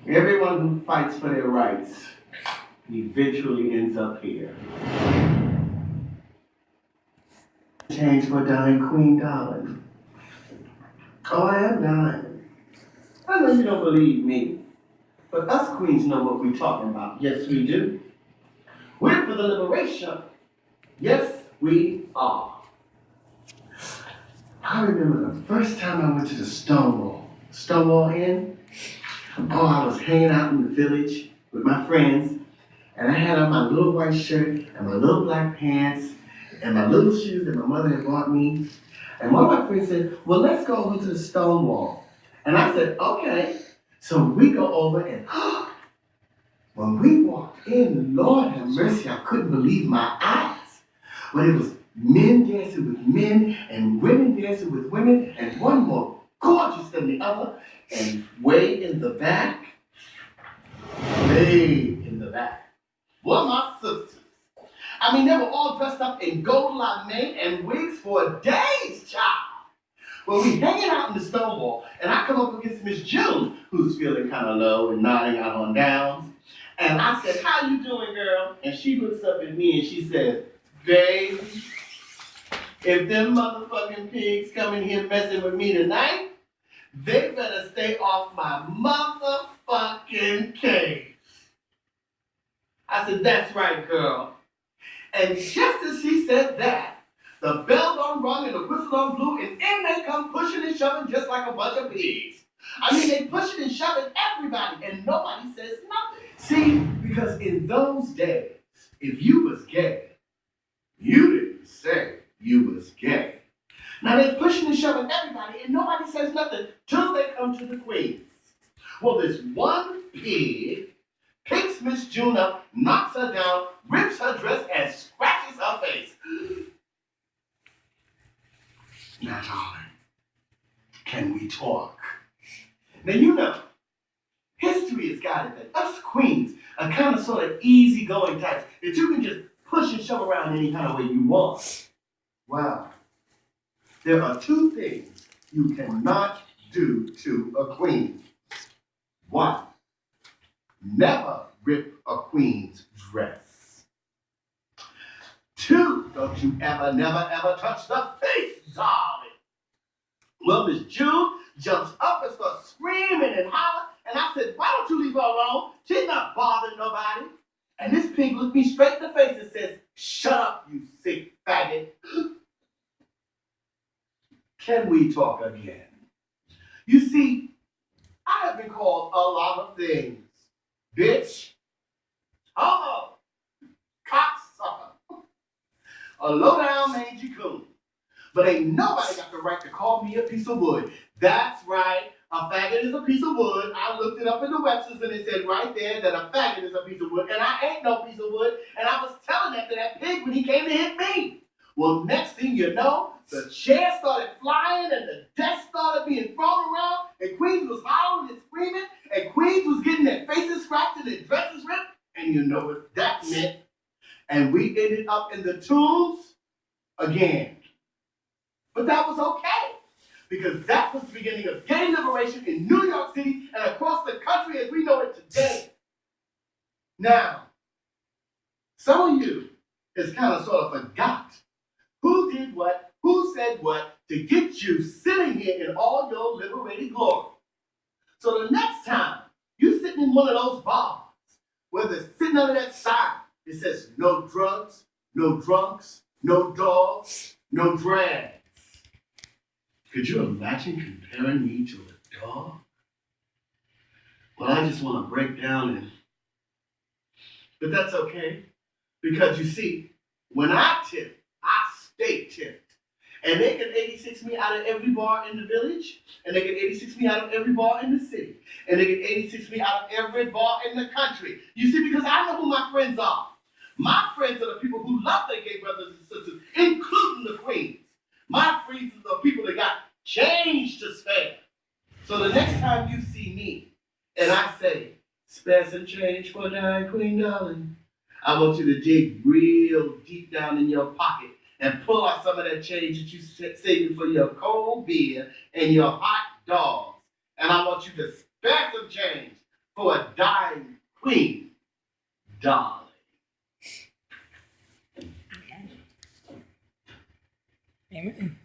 Everyone who fights for their rights eventually ends up here. Change for dying queen, darling. Oh, I am dying. I know you don't believe me, but us queens know what we're talking about. Yes, we do. We're for the liberation. Yes, we are. I remember the first time I went to the Stonewall Inn. Oh, I was hanging out in the village with my friends, and I had on my little white shirt and my little black pants and my little shoes that my mother had bought me. And one of my friends said, well, let's go over to the Stonewall. And I said, okay. So we go over and when we walked in, Lord have mercy, I couldn't believe my eyes. But it was men dancing with men and women dancing with women and one more gorgeous than the other. And way in the back, were my sisters. I mean, they were all dressed up in gold lame and wigs for days, child. Well, we hanging out in the Stonewall, and I come up against Miss June, who's feeling kind of low and nodding out on downs. And I said, how you doing, girl? And she looks up at me and she says, babe, if them motherfucking pigs come in here messing with me tonight, they better stay off my motherfucking case. I said, that's right, girl. And just as she said that, the bell done rung and the whistle done blew, and in they come pushing and shoving just like a bunch of pigs. I mean, they pushing and shoving everybody, and nobody says nothing. See, because in those days, if you was gay, you didn't say you was gay. Now they're pushing and shoving everybody, and nobody says nothing till they come to the queens. Well, this one pig picks Miss June up, knocks her down, rips her dress, and scratches her face. Now, darling, can we talk? Now, you know, history has got it that us queens are kind of sort of easygoing types that you can just push and shove around any kind of way you want. Well, there are two things you cannot do to a queen. One, never rip a queen's dress. Two, don't you ever, never, ever touch the face, darling. Well, Miss June jumps up and starts screaming and hollering, and I said, why don't you leave her alone? She's not bothering nobody. And this pig looked me straight in the face and says, shut up, you sick faggot. Can we talk again? You see, I have been called a lot of things. Bitch, homo, cocksucker, a low-down mangy coon. But ain't nobody got the right to call me a piece of wood. That's right, a faggot is a piece of wood. I looked it up in the Webster's and it said right there that a faggot is a piece of wood, and I ain't no piece of wood, and I was telling that to that pig when he came to hit me. Well, next thing you know, the chair started flying and the desk started being thrown around, and Queens was hollering and screaming, and Queens was getting their faces scratched and their dresses ripped, and you know what that meant. And we ended up in the tombs again. But that was okay, because that was the beginning of gay liberation in New York City and across the country as we know it today. Now, some of you has kind of sort of forgot who did what, who said what, to get you sitting here in all your liberated glory. So the next time you sitting in one of those bars where they're sitting under that sign, it says no drugs, no drunks, no dogs, no drags. Could you imagine comparing me to a dog? Well, I just want to break down but that's okay. Because you see, when I tip, I stay tipped. And they can 86 me out of every bar in the village, and they can 86 me out of every bar in the city, and they can 86 me out of every bar in the country. You see, because I know who my friends are. My friends are the people who love their gay brothers and sisters, including the queens. My friends are the people that got change to spare. So the next time you see me, and I say, spare some change for a dying queen, darling, I want you to dig real deep down in your pocket and pull out some of that change that you saving for your cold beer and your hot dogs. And I want you to spare some change for a dying queen, darling. Amen.